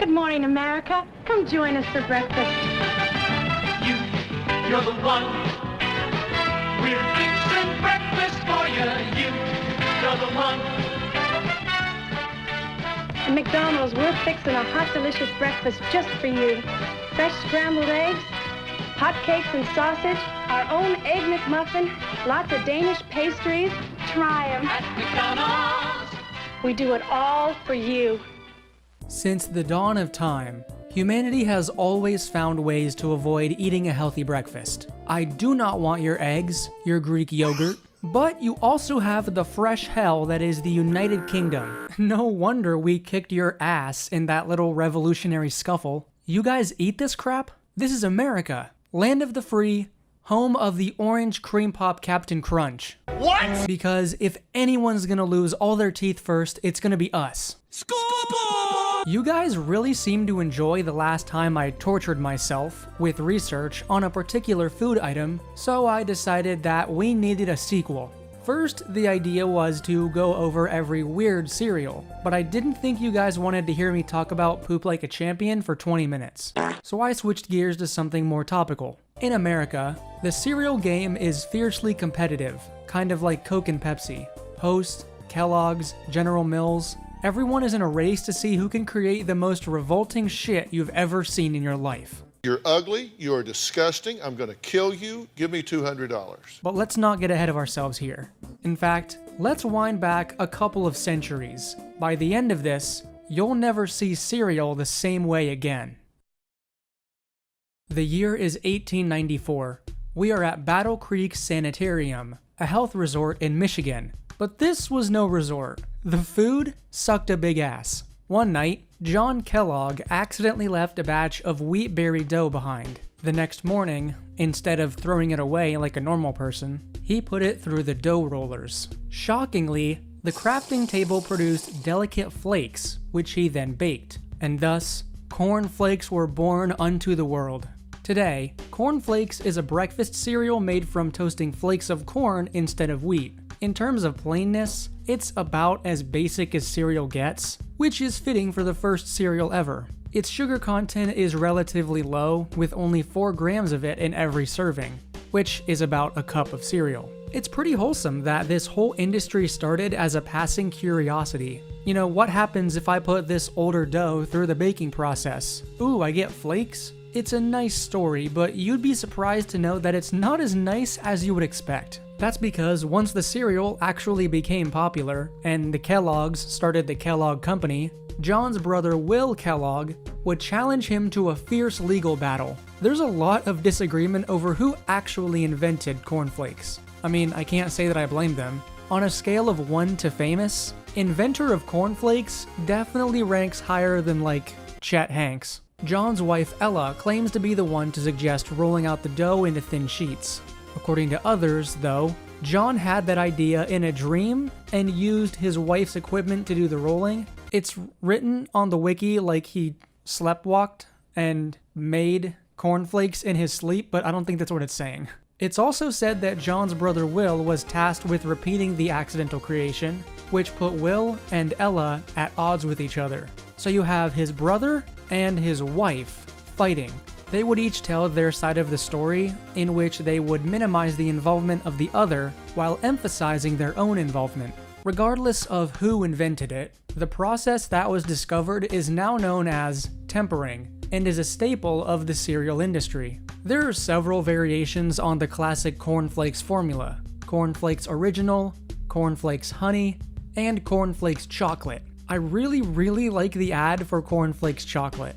Good morning, America. Come join us for breakfast. You're the one. We're fixing breakfast for you. You're the one. At McDonald's, we're fixing a hot, delicious breakfast just for you. Fresh scrambled eggs, hot cakes and sausage, our own Egg McMuffin, lots of Danish pastries. Try 'em. At McDonald's. We do it all for you. Since the dawn of time, humanity has always found ways to avoid eating a healthy breakfast. I do not want your eggs, your Greek yogurt, but you also have the fresh hell that is the United Kingdom. No wonder we kicked your ass in that little revolutionary scuffle. You guys eat this crap? This is America, land of the free, home of the orange cream pop Captain Crunch. What? Because if anyone's gonna lose all their teeth first, it's gonna be us. Scoreboard! You guys really seem to enjoy the last time I tortured myself with research on a particular food item, so I decided that we needed a sequel. First, the idea was to go over every weird cereal, but I didn't think you guys wanted to hear me talk about poop like a champion for 20 minutes. So I switched gears to something more topical. In America, the cereal game is fiercely competitive, kind of like Coke and Pepsi. Post, Kellogg's, General Mills, everyone is in a race to see who can create the most revolting shit you've ever seen in your life. You're ugly, you're disgusting, I'm gonna kill you, give me $200. But let's not get ahead of ourselves here. In fact, let's wind back a couple of centuries. By the end of this, you'll never see cereal the same way again. The year is 1894. We are at Battle Creek Sanitarium, a health resort in Michigan. But this was no resort. The food sucked a big ass. One night, John Kellogg accidentally left a batch of wheat berry dough behind. The next morning, instead of throwing it away like a normal person, he put it through the dough rollers. Shockingly, the crafting table produced delicate flakes, which he then baked, and thus, corn flakes were born unto the world. Today, corn flakes is a breakfast cereal made from toasting flakes of corn instead of wheat. In terms of plainness, it's about as basic as cereal gets, which is fitting for the first cereal ever. Its sugar content is relatively low, with only 4 grams of it in every serving, which is about a cup of cereal. It's pretty wholesome that this whole industry started as a passing curiosity. You know, what happens if I put this older dough through the baking process? Ooh, I get flakes? It's a nice story, but you'd be surprised to know that it's not as nice as you would expect. That's because once the cereal actually became popular, and the Kellogg's started the Kellogg Company, John's brother Will Kellogg would challenge him to a fierce legal battle. There's a lot of disagreement over who actually invented cornflakes. I mean, I can't say that I blame them. On a scale of 1 to famous, inventor of cornflakes definitely ranks higher than like Chet Hanks. John's wife Ella claims to be the one to suggest rolling out the dough into thin sheets. According to others, though, John had that idea in a dream and used his wife's equipment to do the rolling. It's written on the wiki like he sleptwalked and made cornflakes in his sleep, but I don't think that's what it's saying. It's also said that John's brother Will was tasked with repeating the accidental creation, which put Will and Ella at odds with each other. So you have his brother and his wife fighting. They would each tell their side of the story, in which they would minimize the involvement of the other while emphasizing their own involvement. Regardless of who invented it, the process that was discovered is now known as tempering and is a staple of the cereal industry. There are several variations on the classic cornflakes formula: cornflakes original, cornflakes honey, and cornflakes chocolate. I really like the ad for cornflakes chocolate.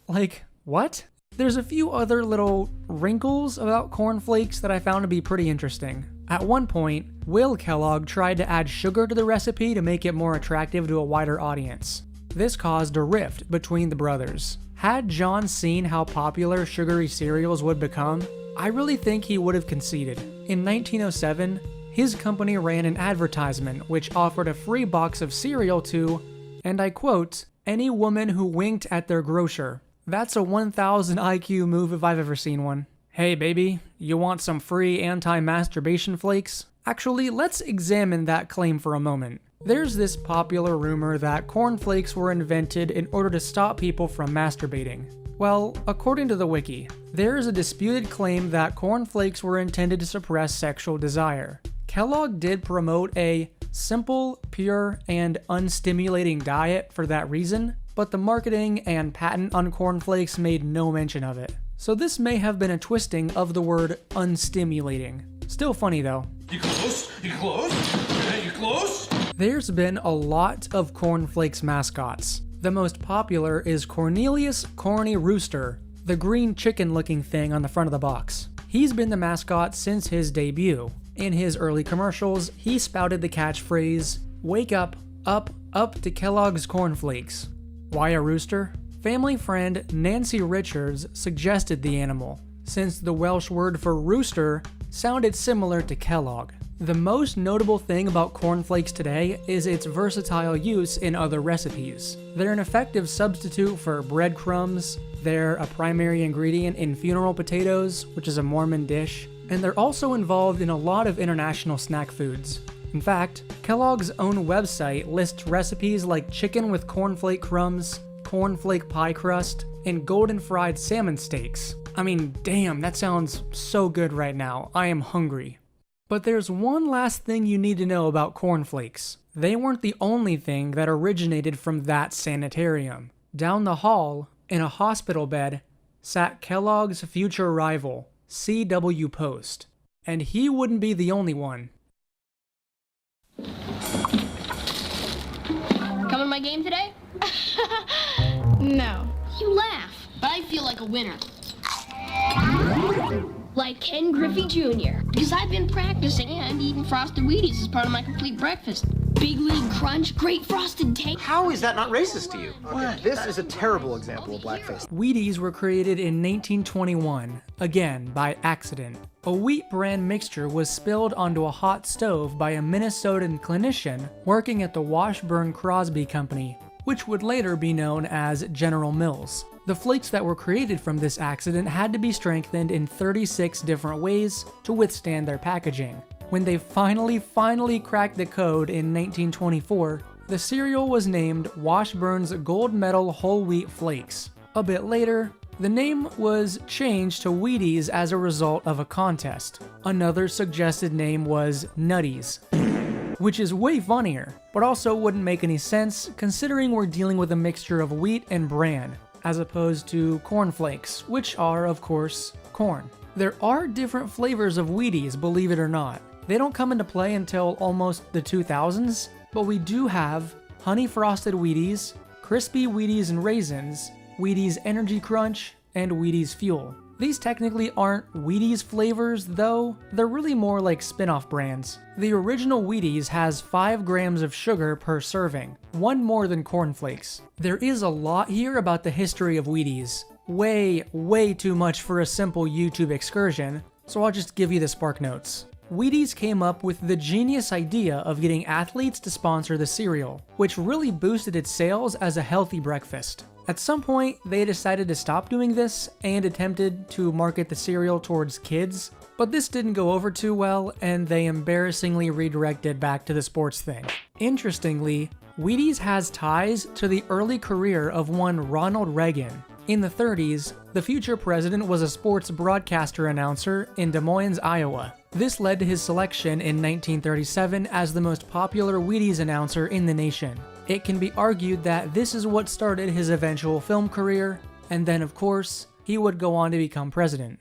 Like, what? There's a few other little wrinkles about cornflakes that I found to be pretty interesting. At one point, Will Kellogg tried to add sugar to the recipe to make it more attractive to a wider audience. This caused a rift between the brothers. Had John seen how popular sugary cereals would become, I really think he would have conceded. In 1907, his company ran an advertisement which offered a free box of cereal to, and I quote, any woman who winked at their grocer. That's a 1000 IQ move if I've ever seen one. Hey baby, you want some free anti-masturbation flakes? Actually, let's examine that claim for a moment. There's this popular rumor that cornflakes were invented in order to stop people from masturbating. Well, according to the wiki, there is a disputed claim that cornflakes were intended to suppress sexual desire. Kellogg did promote a simple, pure, and unstimulating diet for that reason, but the marketing and patent on cornflakes made no mention of it. So this may have been a twisting of the word unstimulating. Still funny though. You close? You close? You close? There's been a lot of cornflakes mascots. The most popular is Cornelius Corny Rooster, the green chicken looking thing on the front of the box. He's been the mascot since his debut. In his early commercials, he spouted the catchphrase, "Wake up, up, up to Kellogg's cornflakes." Why a rooster? Family friend Nancy Richards suggested the animal, since the Welsh word for rooster sounded similar to Kellogg. The most notable thing about cornflakes today is its versatile use in other recipes. They're an effective substitute for breadcrumbs, they're a primary ingredient in funeral potatoes, which is a Mormon dish, and they're also involved in a lot of international snack foods. In fact, Kellogg's own website lists recipes like chicken with cornflake crumbs, cornflake pie crust, and golden fried salmon steaks. I mean, damn, that sounds so good right now. I am hungry. But there's one last thing you need to know about cornflakes. They weren't the only thing that originated from that sanitarium. Down the hall, in a hospital bed, sat Kellogg's future rival, C.W. Post. And he wouldn't be the only one. Coming to my game today? No. You laugh, but I feel like a winner. Like Ken Griffey Jr. Because I've been practicing and eating frosted Wheaties as part of my complete breakfast. Big League Crunch, great frosted tape. How is that not racist to you? This is a terrible example of blackface. Wheaties were created in 1921, again by accident. A wheat bran mixture was spilled onto a hot stove by a Minnesotan clinician working at the Washburn Crosby Company, which would later be known as General Mills. The flakes that were created from this accident had to be strengthened in 36 different ways to withstand their packaging. When they finally cracked the code in 1924, the cereal was named Washburn's Gold Medal Whole Wheat Flakes. A bit later, the name was changed to Wheaties as a result of a contest. Another suggested name was Nutties, which is way funnier, but also wouldn't make any sense considering we're dealing with a mixture of wheat and bran, as opposed to cornflakes, which are, of course, corn. There are different flavors of Wheaties, believe it or not. They don't come into play until almost the 2000s, but we do have Honey Frosted Wheaties, Crispy Wheaties and Raisins, Wheaties Energy Crunch, and Wheaties Fuel. These technically aren't Wheaties flavors, though. They're really more like spin-off brands. The original Wheaties has 5 grams of sugar per serving, one more than cornflakes. There is a lot here about the history of Wheaties. Way too much for a simple YouTube excursion, so I'll just give you the spark notes. Wheaties came up with the genius idea of getting athletes to sponsor the cereal, which really boosted its sales as a healthy breakfast. At some point, they decided to stop doing this and attempted to market the cereal towards kids, but this didn't go over too well and they embarrassingly redirected back to the sports thing. Interestingly, Wheaties has ties to the early career of one Ronald Reagan. In the 30s, the future president was a sports broadcaster announcer in Des Moines, Iowa. This led to his selection in 1937 as the most popular Wheaties announcer in the nation. It can be argued that this is what started his eventual film career, and then of course, he would go on to become president.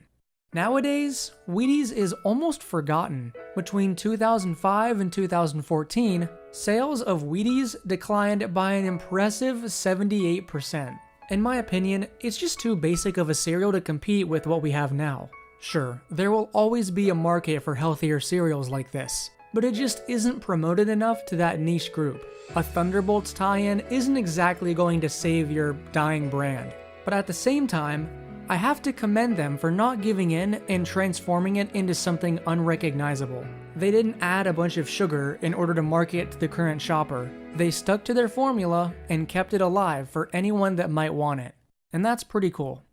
Nowadays, Wheaties is almost forgotten. Between 2005 and 2014, sales of Wheaties declined by an impressive 78%. In my opinion, it's just too basic of a cereal to compete with what we have now. Sure, there will always be a market for healthier cereals like this, but it just isn't promoted enough to that niche group. A Thunderbolts tie-in isn't exactly going to save your dying brand, but at the same time, I have to commend them for not giving in and transforming it into something unrecognizable. They didn't add a bunch of sugar in order to market to the current shopper. They stuck to their formula and kept it alive for anyone that might want it. And that's pretty cool.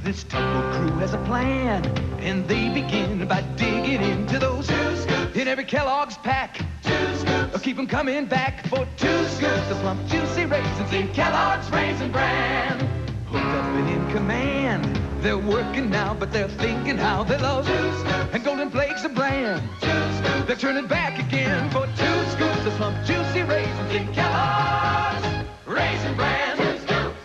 This tumble crew has a plan, and they begin by digging into those 2 scoops in every Kellogg's pack. 2 scoops, keep them coming back for 2 scoops of plump, juicy raisins in Kellogg's Raisin Bran. Hooked up and in command, they're working now, but they're thinking how they love 2 scoops and golden flakes of bran. 2 scoops, they're turning back again for 2 scoops of plump, juicy raisins in Kellogg's Raisin Bran. 2 scoops.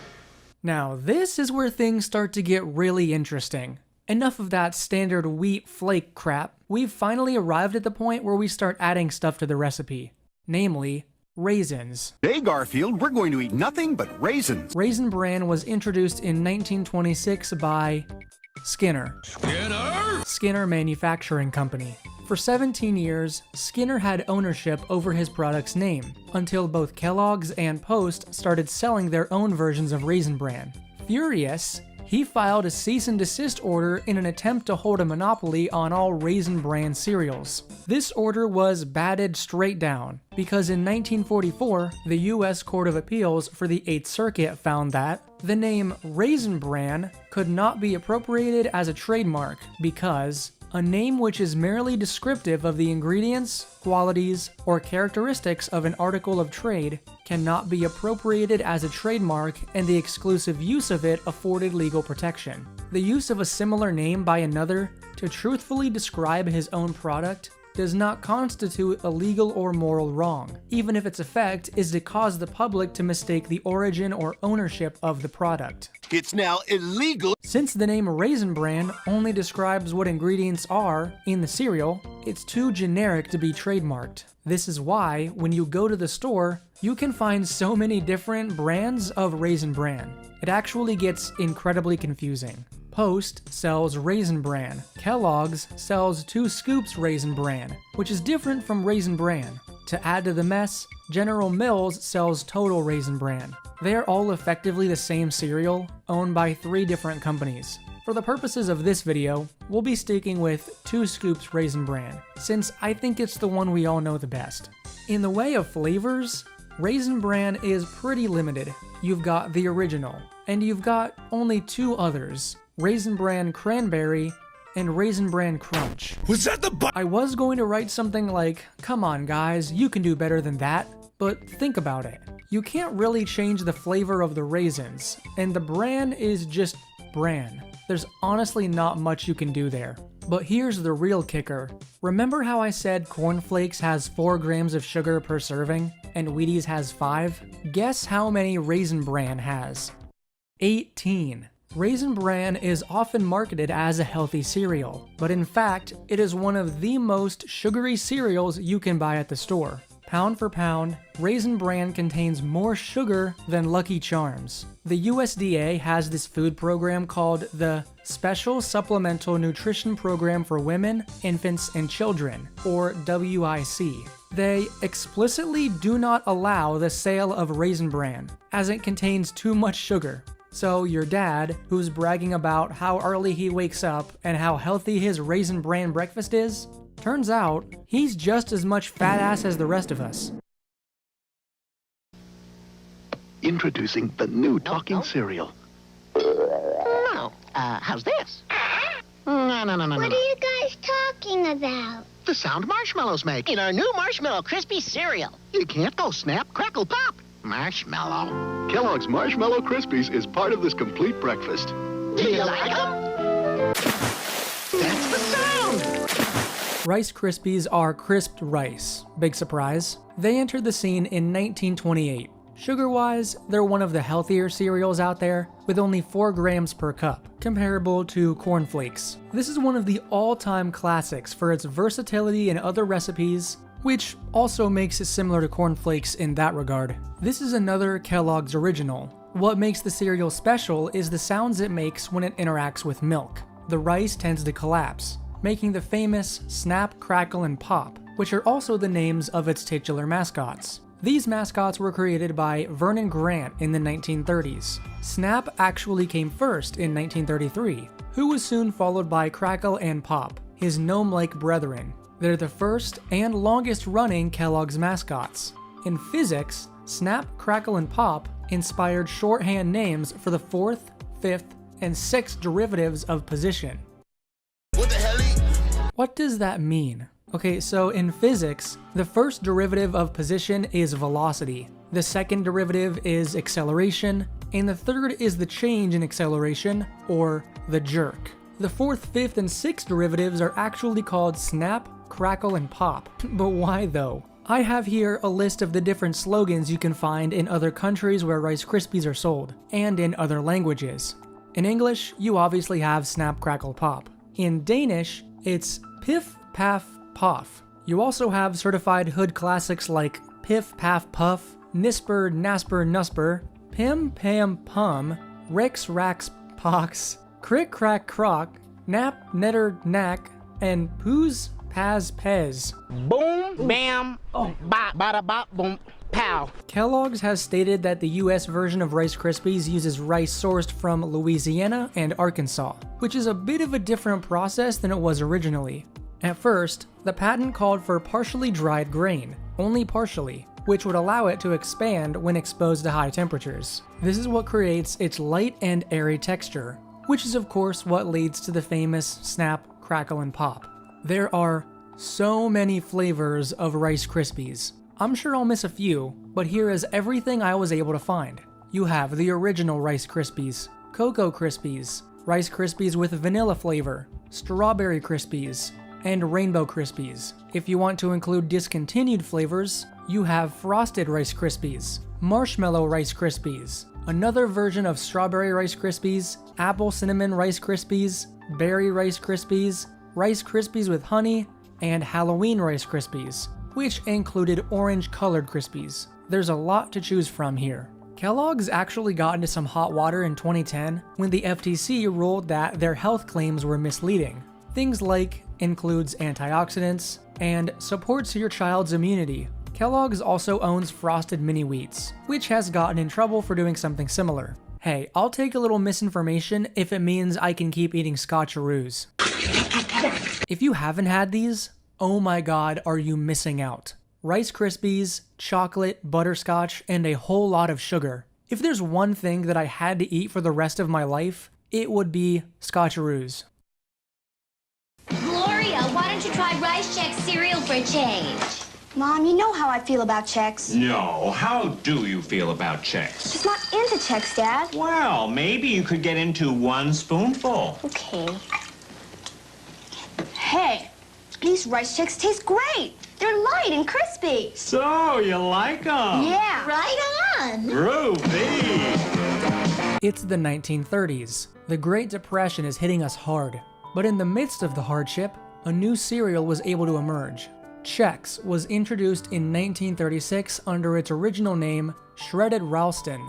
Now, this is where things start to get really interesting. Enough of that standard wheat flake crap. We've finally arrived at the point where we start adding stuff to the recipe. Namely, raisins. Hey Garfield, we're going to eat nothing but raisins. Raisin Bran was introduced in 1926 by Skinner. Skinner Manufacturing Company. For 17 years, Skinner had ownership over his product's name, until both Kellogg's and Post started selling their own versions of Raisin Bran. Furious, he filed a cease and desist order in an attempt to hold a monopoly on all Raisin Bran cereals. This order was batted straight down, because in 1944, the U.S. Court of Appeals for the 8th Circuit found that the name Raisin Bran could not be appropriated as a trademark because a name which is merely descriptive of the ingredients, qualities, or characteristics of an article of trade cannot be appropriated as a trademark, and the exclusive use of it afforded legal protection. The use of a similar name by another to truthfully describe his own product does not constitute a legal or moral wrong, even if its effect is to cause the public to mistake the origin or ownership of the product. It's now illegal. Since the name Raisin Bran only describes what ingredients are in the cereal, it's too generic to be trademarked. This is why, when you go to the store, you can find so many different brands of Raisin Bran. It actually gets incredibly confusing. Post sells Raisin Bran. Kellogg's sells 2 Scoops Raisin Bran, which is different from Raisin Bran. To add to the mess, General Mills sells Total Raisin Bran. They are all effectively the same cereal, owned by 3 different companies. For the purposes of this video, we'll be sticking with 2 Scoops Raisin Bran, since I think it's the one we all know the best. In the way of flavors, Raisin Bran is pretty limited. You've got the original, and you've got only 2 others, Raisin Bran Cranberry and Raisin Bran Crunch. Was that the I was going to write something like, come on guys, you can do better than that, but think about it. You can't really change the flavor of the raisins, and the bran is just bran. There's honestly not much you can do there. But here's the real kicker. Remember how I said Corn Flakes has 4 grams of sugar per serving, and Wheaties has 5? Guess how many Raisin Bran has? 18. Raisin Bran is often marketed as a healthy cereal, but in fact, it is one of the most sugary cereals you can buy at the store. Pound for pound, Raisin Bran contains more sugar than Lucky Charms. The USDA has this food program called the Special Supplemental Nutrition Program for Women, Infants, and Children, or WIC. They explicitly do not allow the sale of Raisin Bran, as it contains too much sugar. So your dad, who's bragging about how early he wakes up and how healthy his Raisin Bran breakfast is, turns out he's just as much fat ass as the rest of us. Introducing the new talking cereal. No. How's this? No. What are you guys talking about? The sound marshmallows make in our new Marshmallow Crispy cereal. You can't go snap, crackle, pop. Marshmallow. Kellogg's Marshmallow Krispies is part of this complete breakfast. Do you like them? That's the sound! Rice Krispies are crisped rice. Big surprise. They entered the scene in 1928. Sugar-wise, they're one of the healthier cereals out there, with only 4 grams per cup, comparable to Corn Flakes. This is one of the all-time classics for its versatility in other recipes, which also makes it similar to Corn Flakes in that regard. This is another Kellogg's original. What makes the cereal special is the sounds it makes when it interacts with milk. The rice tends to collapse, making the famous snap, crackle, and pop, which are also the names of its titular mascots. These mascots were created by Vernon Grant in the 1930s. Snap actually came first in 1933, who was soon followed by Crackle and Pop. his gnome-like brethren. They're the first and longest-running Kellogg's mascots. In physics, Snap, Crackle, and Pop inspired shorthand names for the 4th, 5th, and 6th derivatives of position. What the hell? What does that mean? Okay, so in physics, the first derivative of position is velocity, the second derivative is acceleration, and the third is the change in acceleration, or the jerk. The 4th, 5th, and 6th derivatives are actually called Snap, Crackle, and Pop. But why though? I have here a list of the different slogans you can find in other countries where Rice Krispies are sold, and in other languages. In English, you obviously have Snap, Crackle, Pop. In Danish, it's Piff, Paff, Poff. You also have certified hood classics like Piff, Paff, Puff, Nisper, Nasper, Nusper, Pim, Pam, Pum, Rix, Rax, Pox, Crick, Crack, Croc, Nap, Netter, Knack, and Poos, Paz, Pez. Boom, bam, bop, bada, bop, boom, pow. Kellogg's has stated that the US version of Rice Krispies uses rice sourced from Louisiana and Arkansas, which is a bit of a different process than it was originally. At first, the patent called for partially dried grain, only partially, which would allow it to expand when exposed to high temperatures. This is what creates its light and airy texture, which is of course what leads to the famous Snap, Crackle, and Pop. There are so many flavors of Rice Krispies. I'm sure I'll miss a few, but here is everything I was able to find. You have the original Rice Krispies, Cocoa Krispies, Rice Krispies with vanilla flavor, Strawberry Krispies, and Rainbow Krispies. If you want to include discontinued flavors, you have Frosted Rice Krispies, Marshmallow Rice Krispies, another version of Strawberry Rice Krispies, Apple Cinnamon Rice Krispies, Berry Rice Krispies, Rice Krispies with honey, and Halloween Rice Krispies, which included orange-colored Krispies. There's a lot to choose from here. Kellogg's actually got into some hot water in 2010 when the FTC ruled that their health claims were misleading. Things like includes antioxidants and supports your child's immunity. Kellogg's also owns Frosted Mini Wheats, which has gotten in trouble for doing something similar. Hey, I'll take a little misinformation if it means I can keep eating Scotcheroos. If you haven't had these, oh my god, are you missing out. Rice Krispies, chocolate, butterscotch, and a whole lot of sugar. If there's one thing that I had to eat for the rest of my life, it would be Scotcheroos. Gloria, why don't you try Rice Chex cereal for a change? Mom, you know how I feel about Chex. No, how do you feel about Chex? Just not into Chex, Dad. Well, maybe you could get into one spoonful. Okay. Hey, these Rice Chex taste great. They're light and crispy. So, you like them? Yeah. Right on. Groovy. It's the 1930s. The Great Depression is hitting us hard. But in the midst of the hardship, a new cereal was able to emerge. Chex was introduced in 1936 under its original name, Shredded Ralston.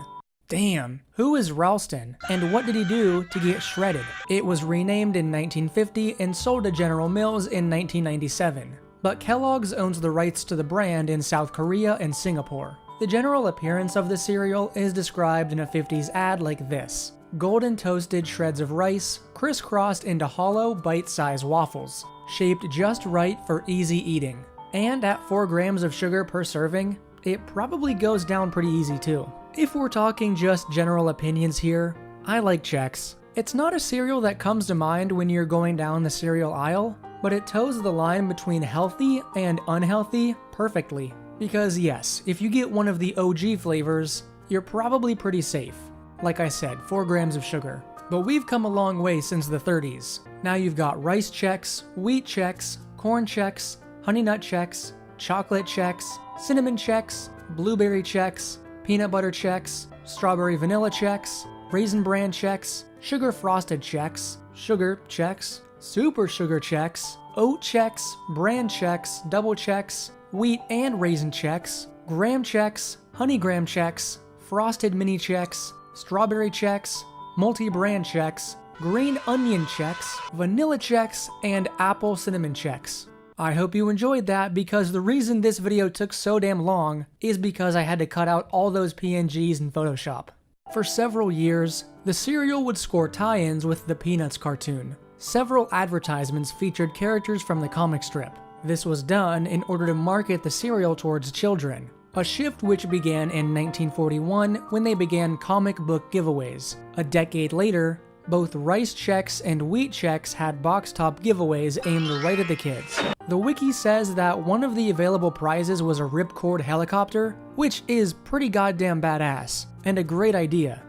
Damn, who is Ralston, and what did he do to get shredded? It was renamed in 1950 and sold to General Mills in 1997. But Kellogg's owns the rights to the brand in South Korea and Singapore. The general appearance of the cereal is described in a 50s ad like this: golden toasted shreds of rice, crisscrossed into hollow, bite-sized waffles, shaped just right for easy eating. And at 4 grams of sugar per serving, it probably goes down pretty easy too. If we're talking just general opinions here, I like Chex. It's not a cereal that comes to mind when you're going down the cereal aisle, but it toes the line between healthy and unhealthy perfectly. Because yes, if you get one of the OG flavors, you're probably pretty safe. Like I said, 4 grams of sugar. But we've come a long way since the 30s. Now you've got Rice Chex, Wheat Chex, Corn Chex, Honey Nut Chex, Chocolate Chex, Cinnamon Chex, Blueberry Chex, Peanut Butter Chex, Strawberry Vanilla Chex, Raisin Bran Chex, Sugar Frosted Chex, Sugar Chex, Super Sugar Chex, Oat Chex, Bran Chex, Double Chex, Wheat and Raisin Chex, Graham Chex, Honey Graham Chex, Frosted Mini Chex, Strawberry Chex, Multi-Brand Chex, Green Onion Chex, Vanilla Chex, and Apple Cinnamon Chex. I hope you enjoyed that, because the reason this video took so damn long is because I had to cut out all those PNGs in Photoshop. For several years, the cereal would score tie-ins with the Peanuts cartoon. several advertisements featured characters from the comic strip. This was done in order to market the cereal towards children, a shift which began in 1941 when they began comic book giveaways. A decade later, both Rice Chex and Wheat Chex had box top giveaways aimed right at the kids. The wiki says that one of the available prizes was a ripcord helicopter, which is pretty goddamn badass, and a great idea.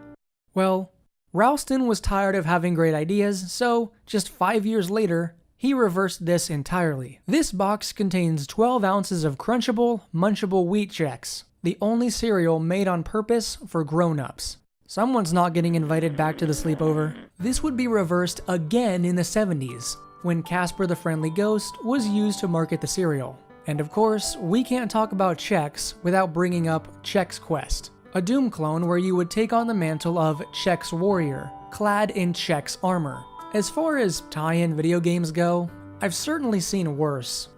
Well, Ralston was tired of having great ideas, so just 5 years later, he reversed this entirely. This box contains 12 ounces of crunchable, munchable Wheat Chex, the only cereal made on purpose for grown-ups. Someone's not getting invited back to the sleepover. This would be reversed again in the 70s, when Casper the Friendly Ghost was used to market the cereal. And of course, we can't talk about Chex without bringing up Chex Quest, a Doom clone where you would take on the mantle of Chex Warrior, clad in Chex armor. As far as tie-in video games go, I've certainly seen worse.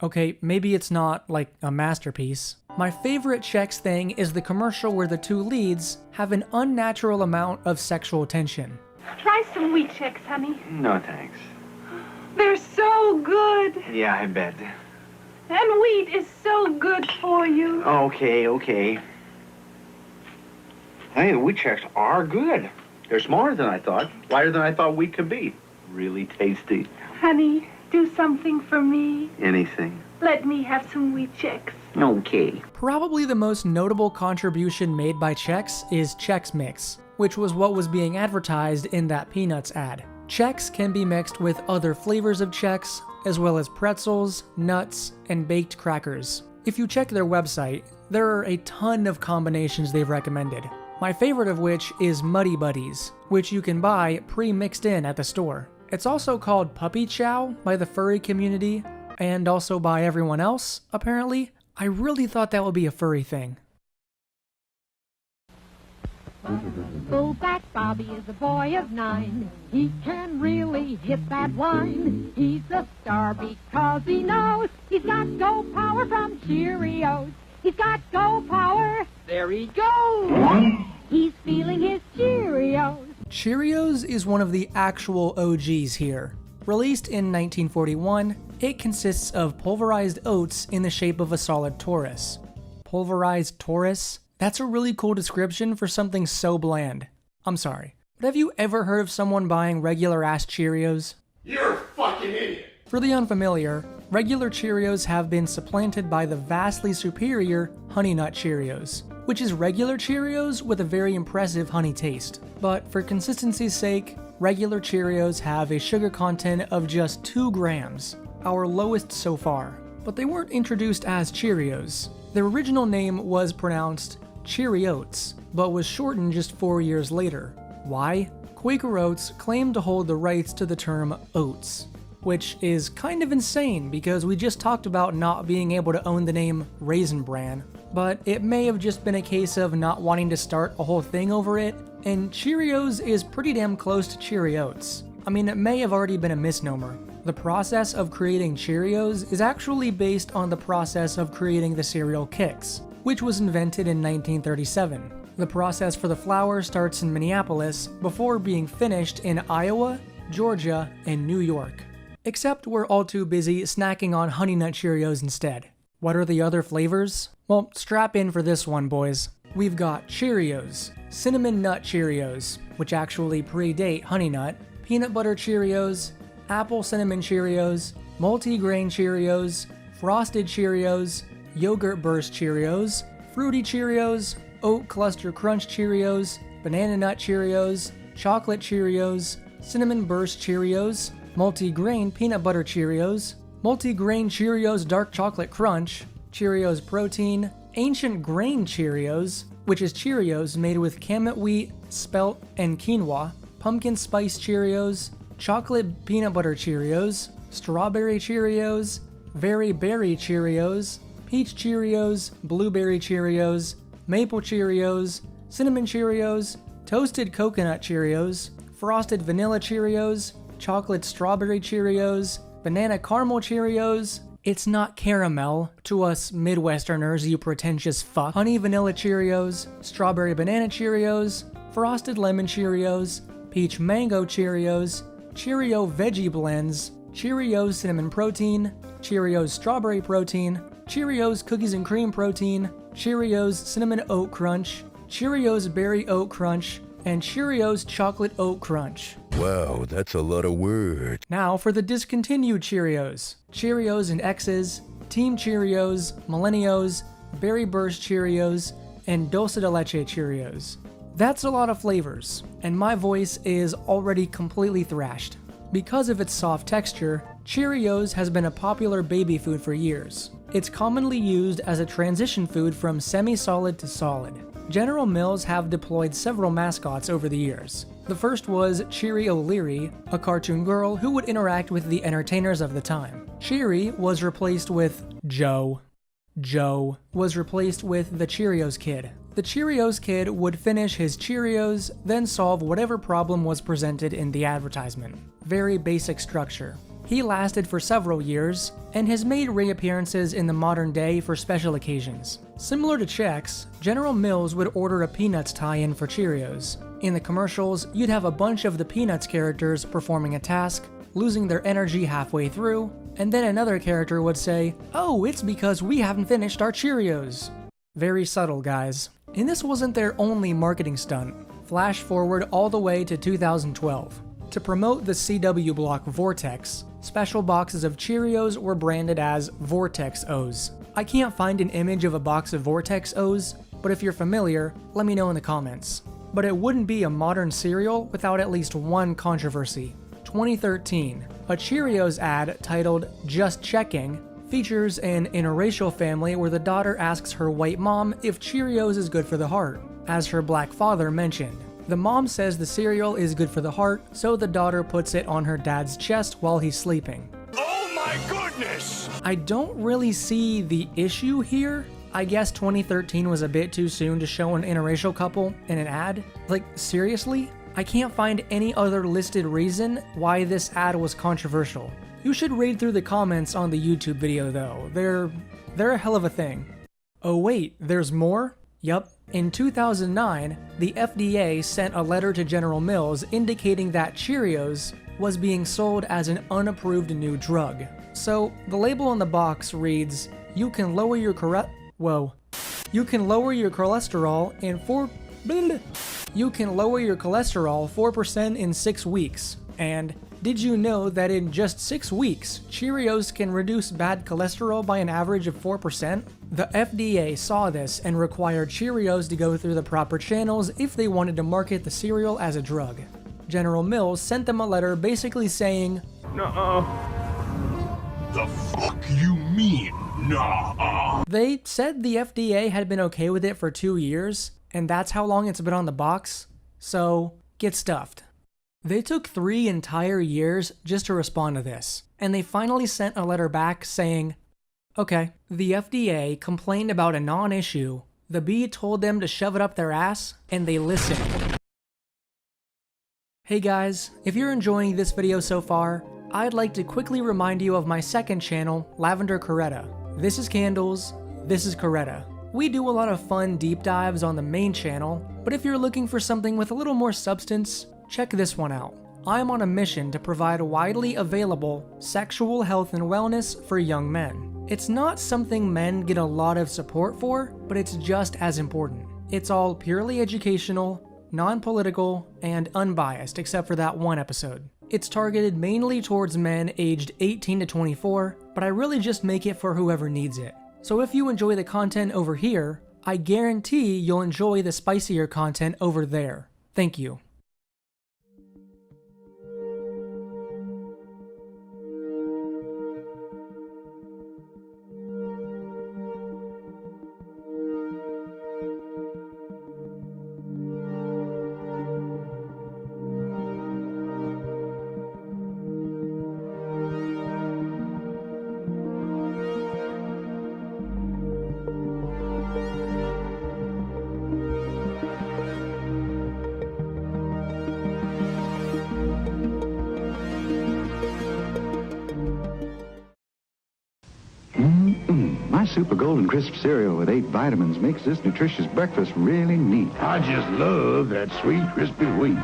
Okay, maybe it's not like a masterpiece. My favorite Chex thing is the commercial where the two leads have an unnatural amount of sexual tension. Try some Wheat Chex, honey. No, thanks. They're so good. Yeah, I bet. And wheat is so good for you. Okay. Hey, the Wheat Chex are good. They're smaller than I thought. Lighter than I thought wheat could be. Really tasty. Honey, do something for me. Anything. Let me have some Wheat Chex. Okay. Probably the most notable contribution made by Chex is Chex Mix, which was what was being advertised in that Peanuts ad. Chex can be mixed with other flavors of Chex, as well as pretzels, nuts, and baked crackers. If you check their website, there are a ton of combinations they've recommended. My favorite of which is Muddy Buddies, which you can buy pre-mixed in at the store. It's also called Puppy Chow by the furry community, and also by everyone else, apparently. I really thought that would be a furry thing. Fullback Bobby is a boy of 9. He can really hit that wine. He's a star because he knows he's got go power from Cheerios. He's got go power. There he goes. He's feeling his Cheerios. Cheerios is one of the actual OGs here. Released in 1941, it consists of pulverized oats in the shape of a solid torus. Pulverized torus? That's a really cool description for something so bland. I'm sorry, but have you ever heard of someone buying regular-ass Cheerios? You're a fucking idiot! For the unfamiliar, regular Cheerios have been supplanted by the vastly superior Honey Nut Cheerios, which is regular Cheerios with a very impressive honey taste. But for consistency's sake, regular Cheerios have a sugar content of just 2 grams, our lowest so far. But they weren't introduced as Cheerios. Their original name was pronounced Cheeriots, but was shortened just 4 years later. Why? Quaker Oats claimed to hold the rights to the term oats, which is kind of insane because we just talked about not being able to own the name Raisin Bran, but it may have just been a case of not wanting to start a whole thing over it, and Cheerios is pretty damn close to Cheeriots. I mean, it may have already been a misnomer. The process of creating Cheerios is actually based on the process of creating the cereal Kix, which was invented in 1937. The process for the flour starts in Minneapolis before being finished in Iowa, Georgia, and New York. Except we're all too busy snacking on Honey Nut Cheerios instead. What are the other flavors? Well, strap in for this one, boys. We've got Cheerios, Cinnamon Nut Cheerios, which actually predate Honey Nut, Peanut Butter Cheerios, Apple Cinnamon Cheerios, Multi-Grain Cheerios, Frosted Cheerios, Yogurt Burst Cheerios, Fruity Cheerios, Oat Cluster Crunch Cheerios, Banana Nut Cheerios, Chocolate Cheerios, Cinnamon Burst Cheerios, Multi-Grain Peanut Butter Cheerios, Multi-Grain Cheerios Dark Chocolate Crunch, Cheerios Protein, Ancient Grain Cheerios, which is Cheerios made with Kamut wheat, spelt, and quinoa, Pumpkin Spice Cheerios, Chocolate Peanut Butter Cheerios, Strawberry Cheerios, Very Berry Cheerios, Peach Cheerios, Blueberry Cheerios, Maple Cheerios, Cinnamon Cheerios, Toasted Coconut Cheerios, Frosted Vanilla Cheerios, Chocolate Strawberry Cheerios, Banana Caramel Cheerios, it's not caramel to us Midwesterners, you pretentious fuck, Honey Vanilla Cheerios, Strawberry Banana Cheerios, Frosted Lemon Cheerios, Peach Mango Cheerios, Cheerio Veggie Blends, Cheerios Cinnamon Protein, Cheerios Strawberry Protein, Cheerios Cookies and Cream Protein, Cheerios Cinnamon Oat Crunch, Cheerios Berry Oat Crunch, and Cheerios Chocolate Oat Crunch. Wow, that's a lot of words. Now for the discontinued Cheerios. Cheerios and X's, Team Cheerios, Millennials, Berry Burst Cheerios, and Dulce de Leche Cheerios. That's a lot of flavors, and my voice is already completely thrashed. Because of its soft texture, Cheerios has been a popular baby food for years. It's commonly used as a transition food from semi-solid to solid. General Mills have deployed several mascots over the years. The first was Cheery O'Leary, a cartoon girl who would interact with the entertainers of the time. Cheery was replaced with Joe. Joe was replaced with the Cheerios Kid. The Cheerios Kid would finish his Cheerios, then solve whatever problem was presented in the advertisement. Very basic structure. He lasted for several years, and has made reappearances in the modern day for special occasions. Similar to Chex, General Mills would order a Peanuts tie-in for Cheerios. In the commercials, you'd have a bunch of the Peanuts characters performing a task, losing their energy halfway through, and then another character would say, "Oh, it's because we haven't finished our Cheerios." Very subtle, guys. And this wasn't their only marketing stunt. Flash forward all the way to 2012. To promote the CW block Vortex, special boxes of Cheerios were branded as Vortex O's. I can't find an image of a box of Vortex O's, but if you're familiar, let me know in the comments. But it wouldn't be a modern cereal without at least one controversy. 2013, a Cheerios ad titled "Just Checking" features an interracial family where the daughter asks her white mom if Cheerios is good for the heart, as her black father mentioned. The mom says the cereal is good for the heart, so the daughter puts it on her dad's chest while he's sleeping. Oh my goodness! I don't really see the issue here. I guess 2013 was a bit too soon to show an interracial couple in an ad. Like, seriously? I can't find any other listed reason why this ad was controversial. You should read through the comments on the YouTube video though. They're a hell of a thing. Oh wait, there's more? Yup. In 2009, the FDA sent a letter to General Mills indicating that Cheerios was being sold as an unapproved new drug. So, the label on the box reads, "You can lower your You can lower your cholesterol in 4% in 6 weeks." And did you know that in just 6 weeks, Cheerios can reduce bad cholesterol by an average of 4%? The FDA saw this and required Cheerios to go through the proper channels if they wanted to market the cereal as a drug. General Mills sent them a letter basically saying, Nuh-uh. The fuck you mean, nuh-uh? They said the FDA had been okay with it for 2 years, and that's how long it's been on the box, so get stuffed. They took 3 entire years just to respond to this, and they finally sent a letter back saying, okay, the FDA complained about a non-issue, the B told them to shove it up their ass, and they listened. Hey guys, if you're enjoying this video so far, I'd like to quickly remind you of my second channel, Lavender Coretta. This is Candles, this is Coretta. We do a lot of fun deep dives on the main channel, but if you're looking for something with a little more substance, check this one out. I'm on a mission to provide widely available sexual health and wellness for young men. It's not something men get a lot of support for, but it's just as important. It's all purely educational, non-political, and unbiased except for that one episode. It's targeted mainly towards men aged 18 to 24, but I really just make it for whoever needs it. So if you enjoy the content over here, I guarantee you'll enjoy the spicier content over there. Thank you. My Super Golden Crisp cereal with 8 vitamins makes this nutritious breakfast really neat. I just love that sweet, crispy wheat.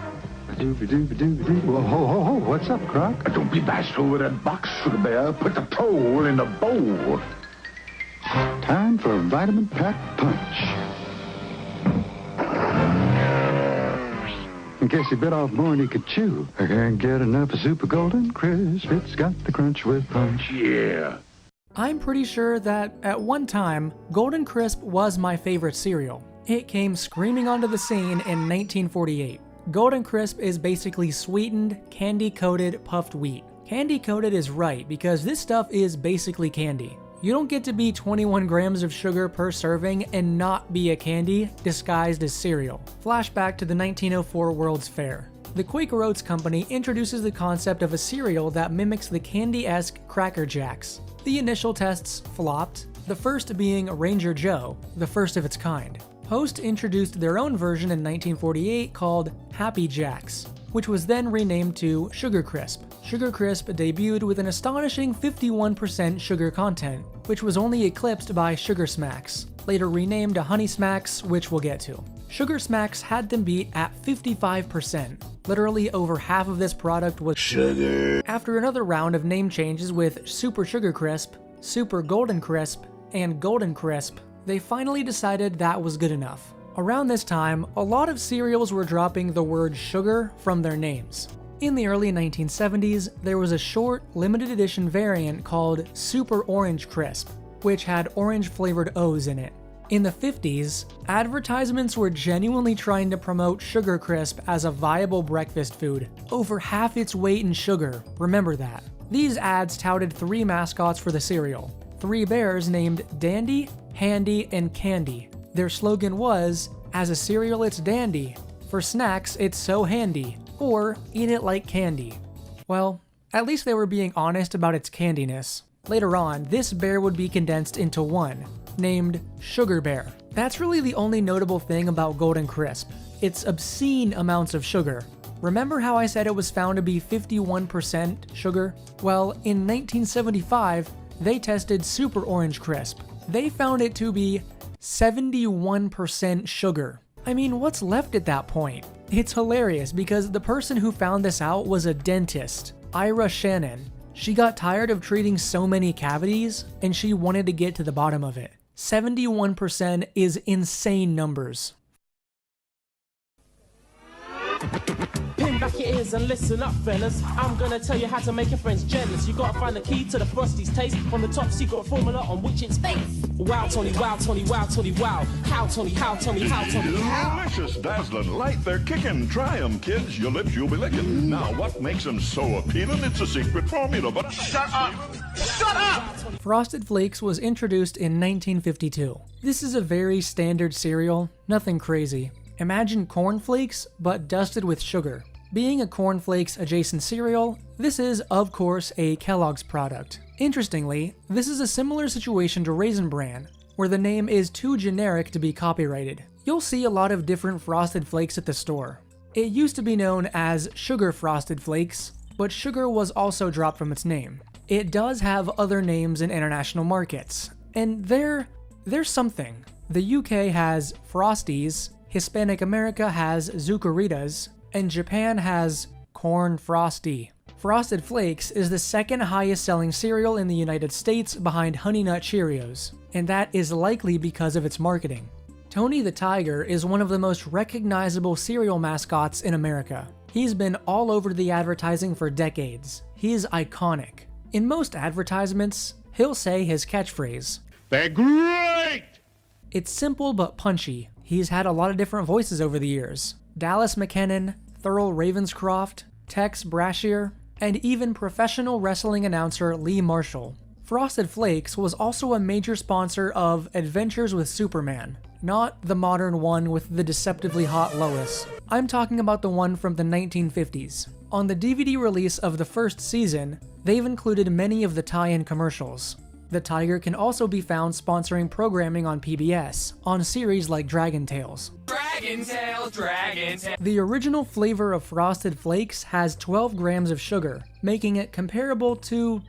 Doobie-doobie-doobie-doo. Whoa, ho, ho, ho, what's up, Croc? Don't be bashful with that box, Sugar Bear. Put the pole in the bowl. Time for a vitamin pack punch. In case he bit off more than he could chew. I can't get enough of Super Golden Crisp. It's got the crunch with punch. Yeah. I'm pretty sure that at one time, Golden Crisp was my favorite cereal. It came screaming onto the scene in 1948. Golden Crisp is basically sweetened, candy-coated puffed wheat. Candy-coated is right because this stuff is basically candy. You don't get to be 21 grams of sugar per serving and not be a candy disguised as cereal. Flashback to the 1904 World's Fair. The Quaker Oats Company introduces the concept of a cereal that mimics the candy-esque Cracker Jacks. The initial tests flopped, the first being Ranger Joe, the first of its kind. Post introduced their own version in 1948 called Happy Jacks, which was then renamed to Sugar Crisp. Sugar Crisp debuted with an astonishing 51% sugar content, which was only eclipsed by Sugar Smacks, later renamed to Honey Smacks, which we'll get to. Sugar Smacks had them beat at 55%. Literally over half of this product was sugar. After another round of name changes with Super Sugar Crisp, Super Golden Crisp, and Golden Crisp, they finally decided that was good enough. Around this time, a lot of cereals were dropping the word sugar from their names. In the early 1970s, there was a short, limited edition variant called Super Orange Crisp, which had orange-flavored O's in it. In the 50s, advertisements were genuinely trying to promote Sugar Crisp as a viable breakfast food, over half its weight in sugar, remember that. These ads touted 3 mascots for the cereal, 3 bears named Dandy, Handy, and Candy. Their slogan was, "As a cereal it's dandy, for snacks it's so handy, or eat it like candy." Well, at least they were being honest about its candiness. Later on, this bear would be condensed into one, named Sugar Bear. That's really the only notable thing about Golden Crisp. It's obscene amounts of sugar. Remember how I said it was found to be 51% sugar? Well, in 1975, they tested Super Orange Crisp. They found it to be 71% sugar. I mean, what's left at that point? It's hilarious because the person who found this out was a dentist, Ira Shannon. She got tired of treating so many cavities and she wanted to get to the bottom of it. 71% is insane numbers. Pin back your ears and listen up, fellas. I'm gonna tell you how to make your friends jealous. You gotta find the key to the Frosties taste from the top secret formula on which it's based. Wow, Tony, wow, Tony, wow, Tony, wow. How, Tony, how, Tony, how, Tony, how. Delicious, dazzling, light, they're kicking. Try 'em, kids, your lips you'll be licking. Now, what makes them so appealing? It's a secret formula, but shut up! Shut up! Frosted Flakes was introduced in 1952. This is a very standard cereal, nothing crazy. Imagine cornflakes, but dusted with sugar. Being a cornflakes adjacent cereal, this is, of course, a Kellogg's product. Interestingly, this is a similar situation to Raisin Bran, where the name is too generic to be copyrighted. You'll see a lot of different Frosted Flakes at the store. It used to be known as Sugar Frosted Flakes, but sugar was also dropped from its name. It does have other names in international markets, and there's something. The UK has Frosties, Hispanic America has Zucaritas, and Japan has Corn Frosty. Frosted Flakes is the second highest selling cereal in the United States behind Honey Nut Cheerios, and that is likely because of its marketing. Tony the Tiger is one of the most recognizable cereal mascots in America. He's been all over the advertising for decades. He's iconic. In most advertisements, he'll say his catchphrase, "They're great!" It's simple but punchy. He's had a lot of different voices over the years. Dallas McKennon, Thurl Ravenscroft, Tex Brashear, and even professional wrestling announcer Lee Marshall. Frosted Flakes was also a major sponsor of Adventures with Superman, not the modern one with the deceptively hot Lois. I'm talking about the one from the 1950s. On the DVD release of the first season, they've included many of the tie-in commercials. The Tiger can also be found sponsoring programming on PBS, on series like Dragon Tales. Dragon Tales, Dragon Tales. The original flavor of Frosted Flakes has 12 grams of sugar, making it comparable to,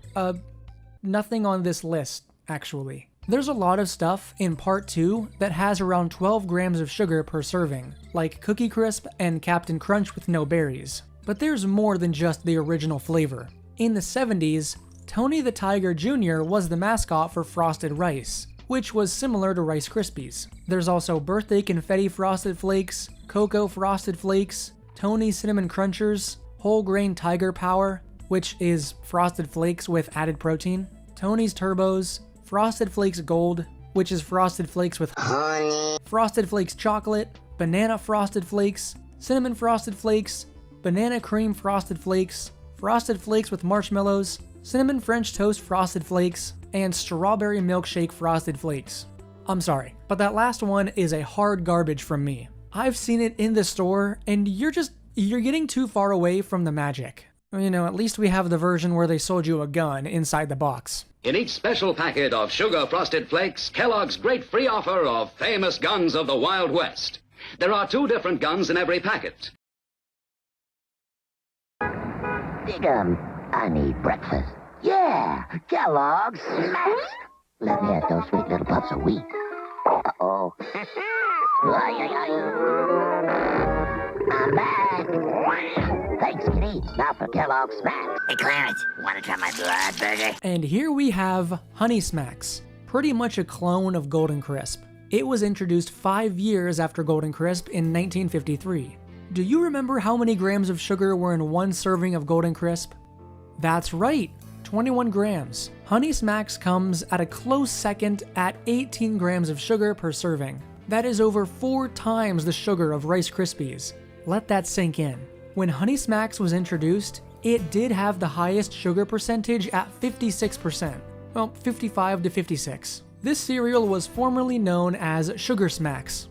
nothing on this list, actually. There's a lot of stuff in part 2 that has around 12 grams of sugar per serving, like Cookie Crisp and Captain Crunch with no berries. But there's more than just the original flavor. In the 70s, Tony the Tiger Jr. was the mascot for Frosted Rice, which was similar to Rice Krispies. There's also Birthday Confetti Frosted Flakes, Cocoa Frosted Flakes, Tony Cinnamon Crunchers, Whole Grain Tiger Power, which is Frosted Flakes with added protein, Tony's Turbos, Frosted Flakes Gold, which is Frosted Flakes with honey, Frosted Flakes Chocolate, Banana Frosted Flakes, Cinnamon Frosted Flakes, Banana Cream Frosted Flakes, Frosted Flakes with Marshmallows, Cinnamon French Toast Frosted Flakes, and Strawberry Milkshake Frosted Flakes. I'm sorry, but that last one is a hard garbage from me. I've seen it in the store, and you're getting too far away from the magic. You know, at least we have the version where they sold you a gun inside the box. In each special packet of Sugar Frosted Flakes, Kellogg's great free offer of famous guns of the Wild West. There are 2 different guns in every packet. Dig 'em. I need breakfast. Yeah, Kellogg's Smacks. Let me have those sweet little puffs of wheat. Uh-oh. I'm back. Thanks, kitty. Now for Kellogg's Smacks. Hey, Clarence, want to try my blood burger? And here we have Honey Smacks, pretty much a clone of Golden Crisp. It was introduced 5 years after Golden Crisp in 1953. Do you remember how many grams of sugar were in one serving of Golden Crisp? That's right, 21 grams. Honey Smacks comes at a close second at 18 grams of sugar per serving. That is over 4 times the sugar of Rice Krispies. Let that sink in. When Honey Smacks was introduced, it did have the highest sugar percentage at 56%. Well, 55 to 56. This cereal was formerly known as Sugar Smacks.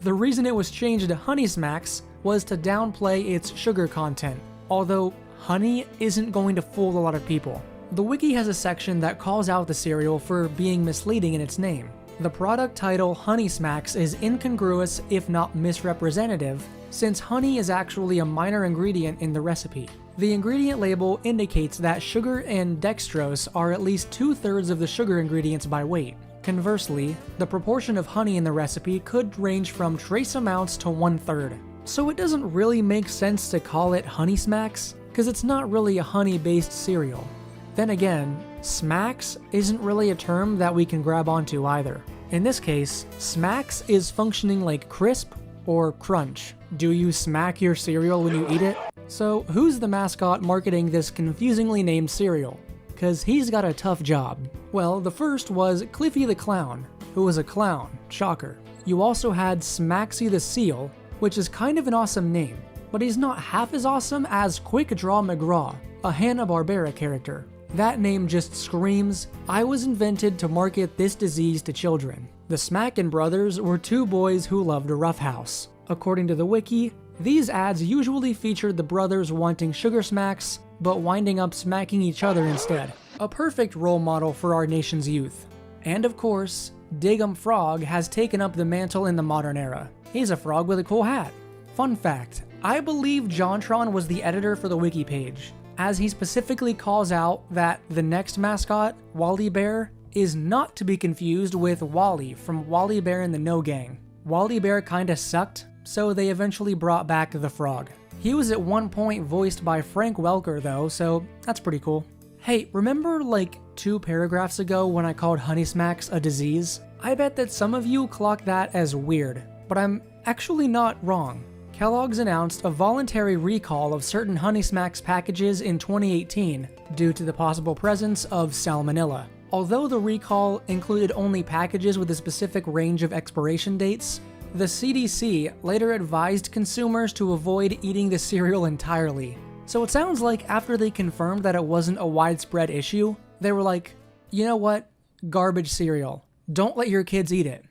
The reason it was changed to Honey Smacks was to downplay its sugar content, although honey isn't going to fool a lot of people. The wiki has a section that calls out the cereal for being misleading in its name. The product title Honey Smacks is incongruous if not misrepresentative, since honey is actually a minor ingredient in the recipe. The ingredient label indicates that sugar and dextrose are at least 2/3 of the sugar ingredients by weight. Conversely, the proportion of honey in the recipe could range from trace amounts to 1/3. So it doesn't really make sense to call it Honey Smacks, because it's not really a honey-based cereal. Then again, Smacks isn't really a term that we can grab onto either. In this case, Smacks is functioning like crisp or crunch. Do you smack your cereal when you eat it? So who's the mascot marketing this confusingly named cereal? Cause he's got a tough job. Well, the first was Cliffy the Clown, who was a clown, shocker. You also had Smaxy the Seal, which is kind of an awesome name, but he's not half as awesome as Quick Draw McGraw, a Hanna-Barbera character. That name just screams, I was invented to market this disease to children. The Smackin' Brothers were 2 boys who loved a roughhouse. According to the wiki, these ads usually featured the brothers wanting sugar smacks, but winding up smacking each other instead. A perfect role model for our nation's youth. And of course, Dig'em Frog has taken up the mantle in the modern era. He's a frog with a cool hat. Fun fact, I believe JonTron was the editor for the wiki page, as he specifically calls out that the next mascot, Wally Bear, is not to be confused with Wally from Wally Bear and the No Gang. Wally Bear kinda sucked, so they eventually brought back the frog. He was at one point voiced by Frank Welker though, so that's pretty cool. Hey, remember like 2 paragraphs ago when I called Honey Smacks a disease? I bet that some of you clocked that as weird, but I'm actually not wrong. Kellogg's announced a voluntary recall of certain Honey Smacks packages in 2018 due to the possible presence of salmonella. Although the recall included only packages with a specific range of expiration dates, the CDC later advised consumers to avoid eating the cereal entirely. So it sounds like after they confirmed that it wasn't a widespread issue, they were like, you know what? Garbage cereal. Don't let your kids eat it.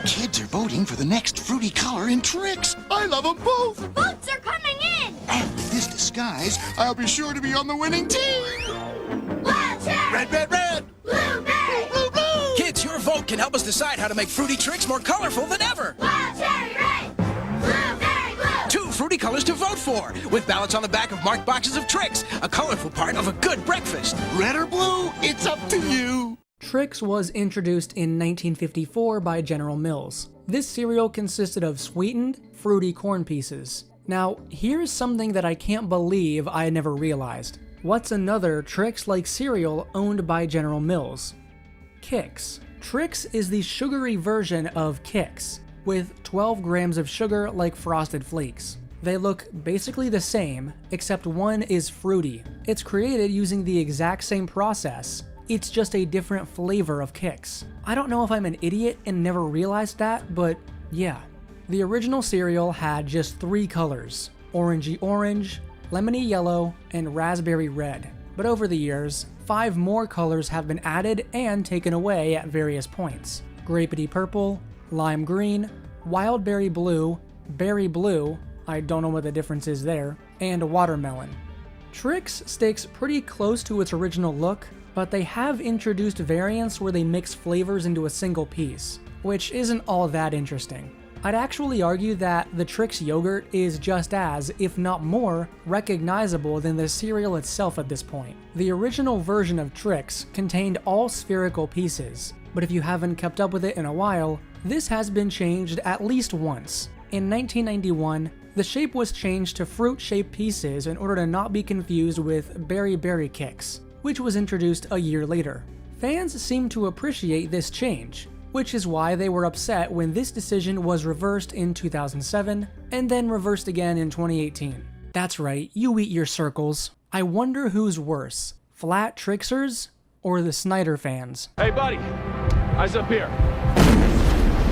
Kids are voting for the next fruity color in Trix. I love them both. The votes are coming in. And with this disguise, I'll be sure to be on the winning team. Wild cherry. Red, red, red. Blueberry. Blue, blue. Kids, your vote can help us decide how to make fruity Trix more colorful than ever. Wild cherry red. Blueberry blue. 2 fruity colors to vote for, with ballots on the back of marked boxes of Trix, a colorful part of a good breakfast. Red or blue, it's up to you. Trix was introduced in 1954 by General Mills. This cereal consisted of sweetened, fruity corn pieces. Now, here's something that I can't believe I never realized. What's another Trix-like cereal owned by General Mills? Kix. Trix is the sugary version of Kix, with 12 grams of sugar like Frosted Flakes. They look basically the same, except one is fruity. It's created using the exact same process. It's just a different flavor of Kix. I don't know if I'm an idiot and never realized that, but yeah. The original cereal had just 3 colors: orangey orange, lemony yellow, and raspberry red. But over the years, 5 more colors have been added and taken away at various points: grapey purple, lime green, wild berry blue, I don't know what the difference is there, and watermelon. Trix sticks pretty close to its original look, but they have introduced variants where they mix flavors into a single piece, which isn't all that interesting. I'd actually argue that the Trix yogurt is just as, if not more, recognizable than the cereal itself at this point. The original version of Trix contained all spherical pieces, but if you haven't kept up with it in a while, this has been changed at least once. In 1991, the shape was changed to fruit-shaped pieces in order to not be confused with Berry Berry Kix, which was introduced a year later. Fans seem to appreciate this change, which is why they were upset when this decision was reversed in 2007 and then reversed again in 2018. That's right, you eat your circles. I wonder who's worse, flat Trixers or the Snyder fans? Hey buddy, eyes up here.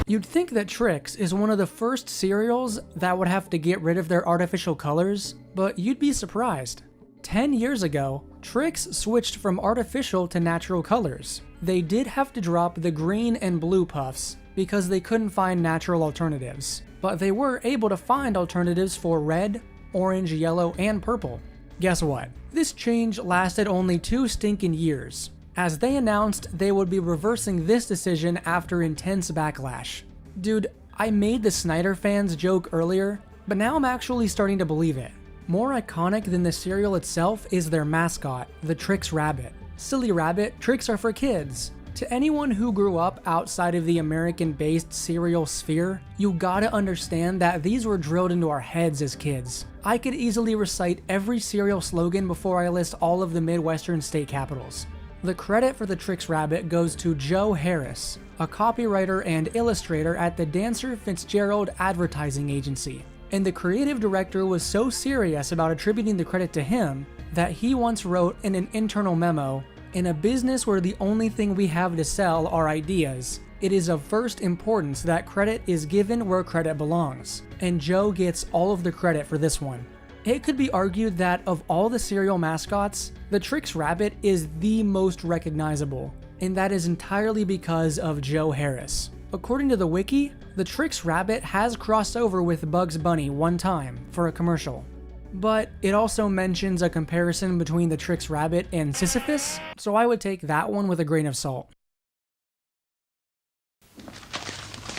You'd think that Trix is one of the first cereals that would have to get rid of their artificial colors, but you'd be surprised. 10 years ago, Trix switched from artificial to natural colors. They did have to drop the green and blue puffs because they couldn't find natural alternatives, but they were able to find alternatives for red, orange, yellow, and purple. Guess what? This change lasted only 2 stinking years, as they announced they would be reversing this decision after intense backlash. Dude, I made the Snyder fans joke earlier, but now I'm actually starting to believe it. More iconic than the cereal itself is their mascot, the Trix Rabbit. Silly rabbit, Trix are for kids. To anyone who grew up outside of the American-based cereal sphere, you gotta understand that these were drilled into our heads as kids. I could easily recite every cereal slogan before I list all of the Midwestern state capitals. The credit for the Trix Rabbit goes to Joe Harris, a copywriter and illustrator at the Dancer Fitzgerald Advertising Agency. And the creative director was so serious about attributing the credit to him that he once wrote in an internal memo, "In a business where the only thing we have to sell are ideas, it is of first importance that credit is given where credit belongs." And Joe gets all of the credit for this one. It could be argued that of all the cereal mascots, the Trix Rabbit is the most recognizable, and that is entirely because of Joe Harris. According to the wiki, the Trix Rabbit has crossed over with Bugs Bunny one time for a commercial. But it also mentions a comparison between the Trix Rabbit and Sisyphus, so I would take that one with a grain of salt.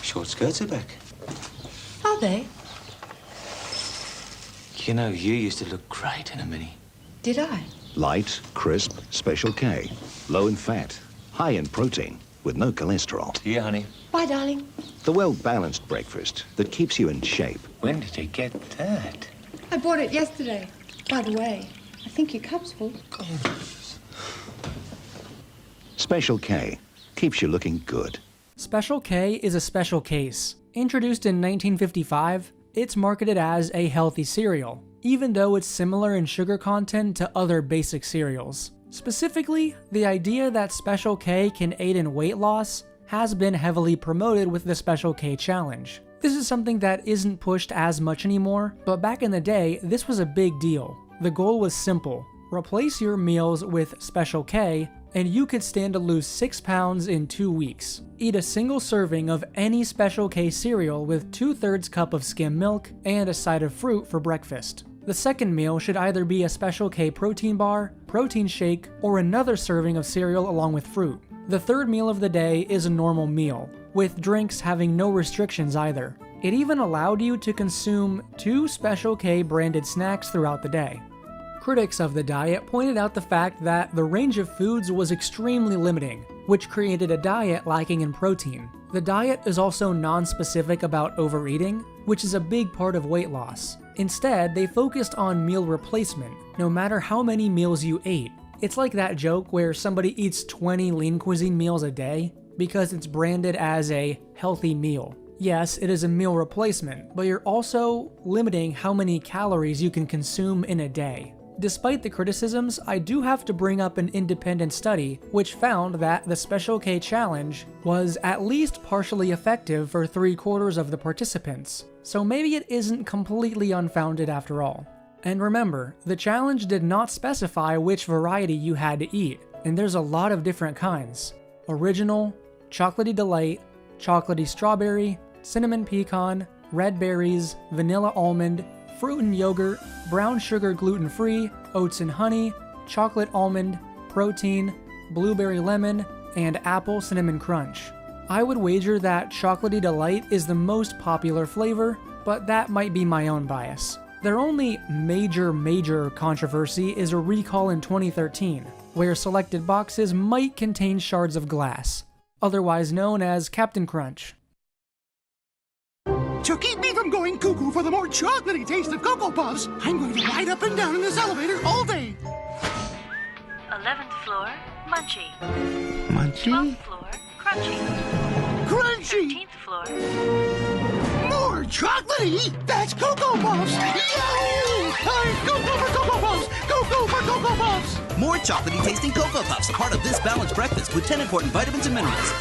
Short skirts are back. Are they? You know, you used to look great in a mini. Did I? Light, crisp, Special K. Low in fat, high in protein, with no cholesterol. Yeah, honey. Bye, darling. The well-balanced breakfast that keeps you in shape. When did you get that? I bought it yesterday. By the way, I think your cup's full. Special K keeps you looking good. Special K is a special case. Introduced in 1955, it's marketed as a healthy cereal, even though it's similar in sugar content to other basic cereals. Specifically, the idea that Special K can aid in weight loss has been heavily promoted with the Special K Challenge. This is something that isn't pushed as much anymore, but back in the day, this was a big deal. The goal was simple: replace your meals with Special K, and you could stand to lose 6 pounds in 2 weeks. Eat a single serving of any Special K cereal with 2/3 cup of skim milk and a side of fruit for breakfast. The second meal should either be a Special K protein bar, protein shake, or another serving of cereal along with fruit. The third meal of the day is a normal meal, with drinks having no restrictions either. It even allowed you to consume 2 Special K branded snacks throughout the day. Critics of the diet pointed out the fact that the range of foods was extremely limiting, which created a diet lacking in protein. The diet is also non-specific about overeating, which is a big part of weight loss. Instead, they focused on meal replacement, no matter how many meals you ate. It's like that joke where somebody eats 20 lean cuisine meals a day because it's branded as a healthy meal. Yes, it is a meal replacement, but you're also limiting how many calories you can consume in a day. Despite the criticisms, I do have to bring up an independent study which found that the Special K challenge was at least partially effective for 3/4 of the participants, so maybe it isn't completely unfounded after all. And remember, the challenge did not specify which variety you had to eat, and there's a lot of different kinds. Original, Chocolatey Delight, Chocolatey Strawberry, Cinnamon Pecan, Red Berries, Vanilla Almond, Fruit and Yogurt, Brown Sugar Gluten-Free, Oats and Honey, Chocolate Almond, Protein, Blueberry Lemon, and Apple Cinnamon Crunch. I would wager that Chocolatey Delight is the most popular flavor, but that might be my own bias. Their only major controversy is a recall in 2013, where selected boxes might contain shards of glass, otherwise known as Captain Crunch. To keep me from going cuckoo for the more chocolatey taste of Cocoa Puffs, I'm going to ride up and down in this elevator all day. 11th floor, Munchie. Munchie? 12th floor, Crunchy. Crunchy! 13th floor. More chocolatey? That's Cocoa Puffs! Yahoo! Go for Cocoa Puffs! Go for Cocoa Puffs! More chocolatey tasting Cocoa Puffs, part of this balanced breakfast with 10 important vitamins and minerals.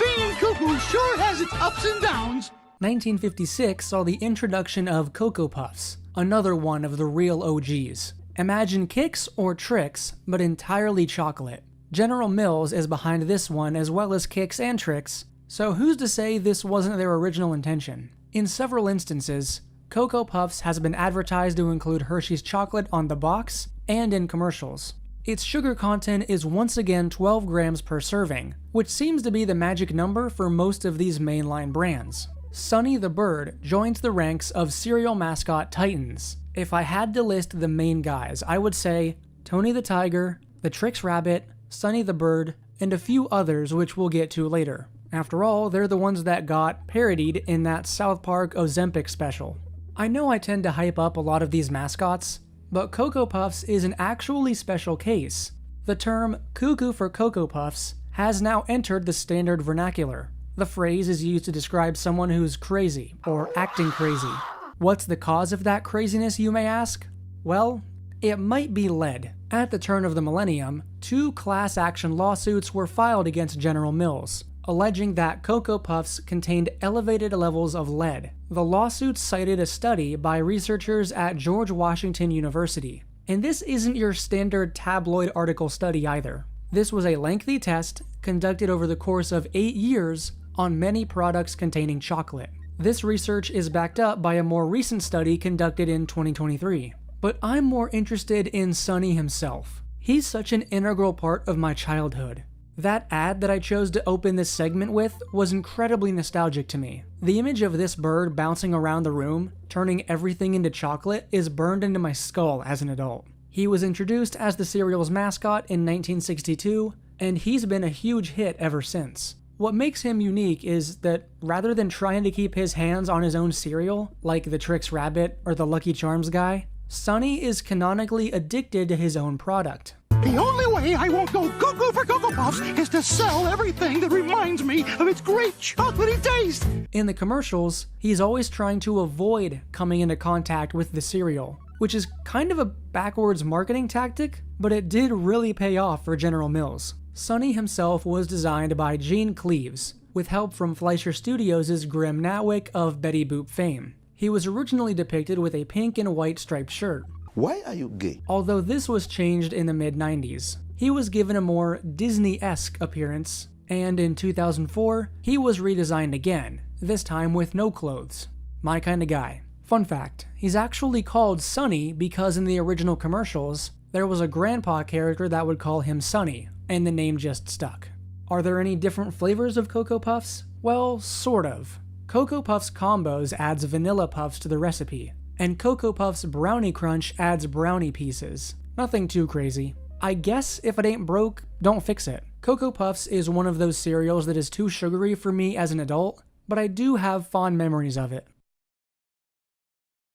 Being cuckoo sure has its ups and downs. 1956 saw the introduction of Cocoa Puffs, another one of the real OGs. Imagine Kix or Trix, but entirely chocolate. General Mills is behind this one as well as Kix and Trix, so who's to say this wasn't their original intention? In several instances, Cocoa Puffs has been advertised to include Hershey's chocolate on the box and in commercials. Its sugar content is once again 12 grams per serving, which seems to be the magic number for most of these mainline brands. Sonny the Bird joins the ranks of cereal mascot titans. If I had to list the main guys, I would say Tony the Tiger, the Trix Rabbit, Sonny the Bird, and a few others which we'll get to later. After all, they're the ones that got parodied in that South Park Ozempic special. I know I tend to hype up a lot of these mascots, but Cocoa Puffs is an actually special case. The term cuckoo for Cocoa Puffs has now entered the standard vernacular. The phrase is used to describe someone who's crazy, or acting crazy. What's the cause of that craziness, you may ask? Well, it might be lead. At the turn of the millennium, 2 class action lawsuits were filed against General Mills, alleging that Cocoa Puffs contained elevated levels of lead. The lawsuits cited a study by researchers at George Washington University. And this isn't your standard tabloid article study either. This was a lengthy test conducted over the course of 8 years on many products containing chocolate. This research is backed up by a more recent study conducted in 2023. But I'm more interested in Sonny himself. He's such an integral part of my childhood. That ad that I chose to open this segment with was incredibly nostalgic to me. The image of this bird bouncing around the room, turning everything into chocolate, is burned into my skull as an adult. He was introduced as the cereal's mascot in 1962, and he's been a huge hit ever since. What makes him unique is that rather than trying to keep his hands on his own cereal, like the Trix Rabbit or the Lucky Charms guy, Sonny is canonically addicted to his own product. The only way I won't go cuckoo for Cocoa Puffs is to sell everything that reminds me of its great chocolatey taste. In the commercials, he's always trying to avoid coming into contact with the cereal, which is kind of a backwards marketing tactic, but it did really pay off for General Mills. Sonny himself was designed by Gene Cleaves, with help from Fleischer Studios' Grim Natwick of Betty Boop fame. He was originally depicted with a pink and white striped shirt. Why are you gay? Although this was changed in the mid-90s. He was given a more Disney-esque appearance, and in 2004, he was redesigned again, this time with no clothes. My kind of guy. Fun fact, he's actually called Sonny because in the original commercials, there was a grandpa character that would call him Sonny, and the name just stuck. Are there any different flavors of Cocoa Puffs? Well, sort of. Cocoa Puffs Combos adds vanilla puffs to the recipe, and Cocoa Puffs Brownie Crunch adds brownie pieces. Nothing too crazy. I guess if it ain't broke, don't fix it. Cocoa Puffs is one of those cereals that is too sugary for me as an adult, but I do have fond memories of it.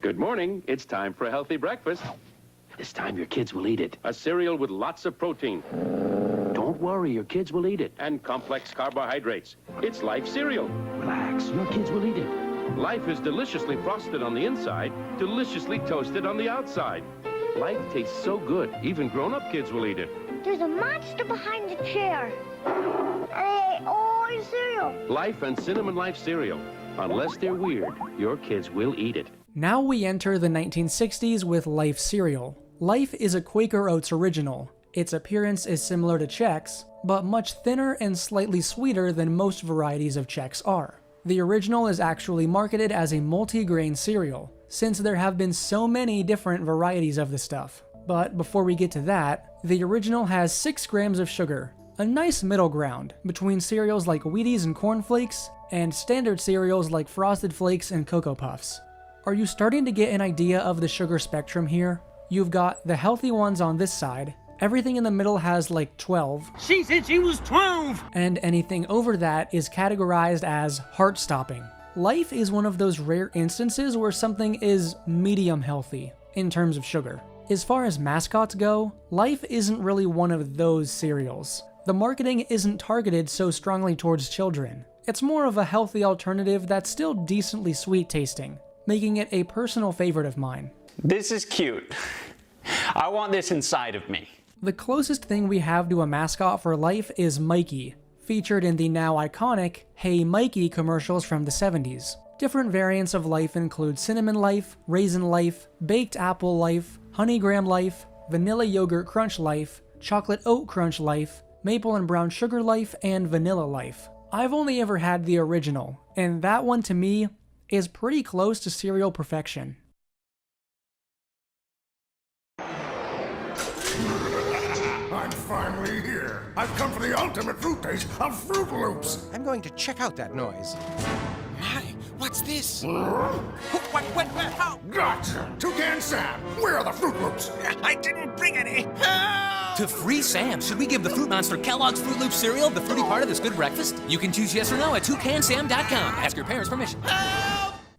Good morning. It's time for a healthy breakfast. This time your kids will eat it. A cereal with lots of protein. Don't worry, your kids will eat it. And complex carbohydrates. It's Life cereal. Relax, your kids will eat it. Life is deliciously frosted on the inside, deliciously toasted on the outside. Life tastes so good, even grown-up kids will eat it. There's a monster behind the chair. And I ate all your cereal. Life and Cinnamon Life cereal. Unless they're weird, your kids will eat it. Now we enter the 1960s with Life cereal. Life is a Quaker Oats original. Its appearance is similar to Chex, but much thinner and slightly sweeter than most varieties of Chex are. The original is actually marketed as a multi-grain cereal, since there have been so many different varieties of the stuff. But before we get to that, the original has 6 grams of sugar, a nice middle ground between cereals like Wheaties and Corn Flakes, and standard cereals like Frosted Flakes and Cocoa Puffs. Are you starting to get an idea of the sugar spectrum here? You've got the healthy ones on this side, everything in the middle has like 12. She said she was 12! And anything over that is categorized as heart-stopping. Life is one of those rare instances where something is medium healthy in terms of sugar. As far as mascots go, Life isn't really one of those cereals. The marketing isn't targeted so strongly towards children. It's more of a healthy alternative that's still decently sweet tasting, making it a personal favorite of mine. This is cute. I want this inside of me. The closest thing we have to a mascot for Life is Mikey, featured in the now iconic Hey Mikey commercials from the 70s. Different variants of Life include Cinnamon Life, Raisin Life, Baked Apple Life, Honey Graham Life, Vanilla Yogurt Crunch Life, Chocolate Oat Crunch Life, Maple and Brown Sugar Life, and Vanilla Life. I've only ever had the original, and that one to me is pretty close to cereal perfection. I'm finally here. I've come for the ultimate fruit taste of Froot Loops. I'm going to check out that noise. My, what's this? What? How? Gotcha! Toucan Sam, where are the Froot Loops? I didn't bring any. To free Sam, should we give the Fruit Monster Kellogg's Froot Loops cereal the fruity part of this good breakfast? You can choose yes or no at toucansam.com. Ask your parents' permission.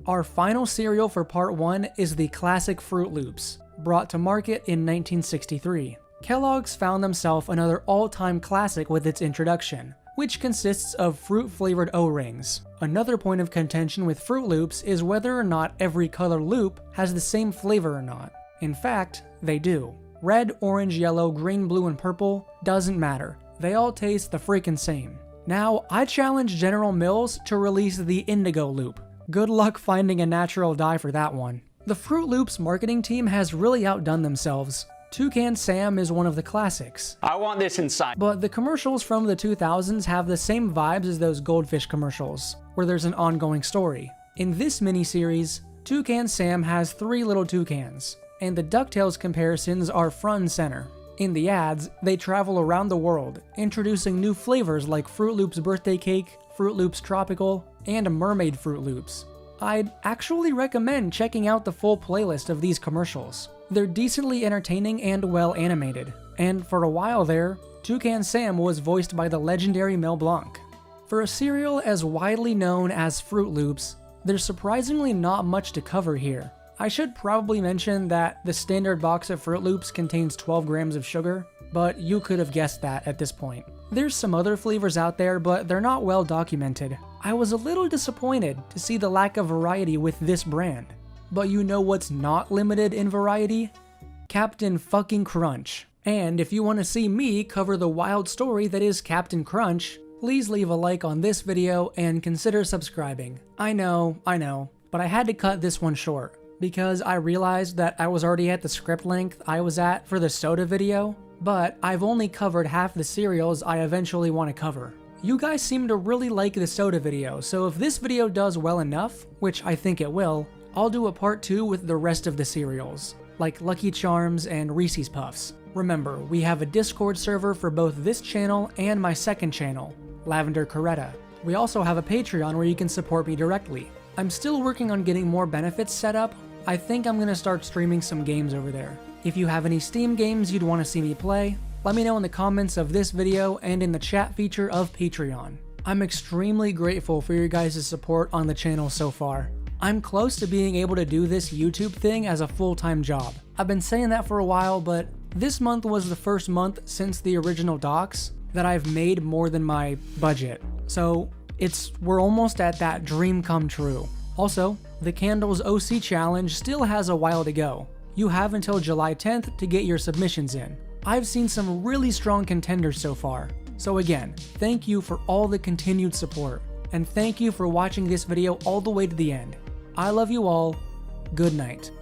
Our final cereal for part 1 is the classic Froot Loops, brought to market in 1963. Kellogg's found themselves another all-time classic with its introduction, which consists of fruit-flavored O-rings. Another point of contention with Froot Loops is whether or not every color loop has the same flavor or not. In fact, they do. Red, orange, yellow, green, blue, and purple doesn't matter. They all taste the freaking same. Now, I challenge General Mills to release the Indigo Loop. Good luck finding a natural dye for that one. The Froot Loops marketing team has really outdone themselves. Toucan Sam is one of the classics. I want this inside. But the commercials from the 2000s have the same vibes as those Goldfish commercials, where there's an ongoing story. In this miniseries, Toucan Sam has 3 little toucans, and the DuckTales comparisons are front and center. In the ads, they travel around the world, introducing new flavors like Froot Loops Birthday Cake, Froot Loops Tropical, and Mermaid Froot Loops. I'd actually recommend checking out the full playlist of these commercials. They're decently entertaining and well animated, and for a while there, Toucan Sam was voiced by the legendary Mel Blanc. For a cereal as widely known as Froot Loops, there's surprisingly not much to cover here. I should probably mention that the standard box of Froot Loops contains 12 grams of sugar, but you could have guessed that at this point. There's some other flavors out there, but they're not well documented. I was a little disappointed to see the lack of variety with this brand. But you know what's not limited in variety? Captain fucking Crunch. And if you want to see me cover the wild story that is Captain Crunch, please leave a like on this video and consider subscribing. I know, but I had to cut this one short, because I realized that I was already at the script length I was at for the soda video, but I've only covered half the cereals I eventually want to cover. You guys seem to really like the soda video, so if this video does well enough, which I think it will, I'll do a part 2 with the rest of the cereals, like Lucky Charms and Reese's Puffs. Remember, we have a Discord server for both this channel and my second channel, Lavender Coretta. We also have a Patreon where you can support me directly. I'm still working on getting more benefits set up. I think I'm gonna start streaming some games over there. If you have any Steam games you'd want to see me play, let me know in the comments of this video and in the chat feature of Patreon. I'm extremely grateful for your guys' support on the channel so far. I'm close to being able to do this YouTube thing as a full-time job. I've been saying that for a while, but this month was the first month since the original docs that I've made more than my budget. So we're almost at that dream come true. Also, the Candles OC challenge still has a while to go. You have until July 10th to get your submissions in. I've seen some really strong contenders so far. So again, thank you for all the continued support, and thank you for watching this video all the way to the end. I love you all. Good night.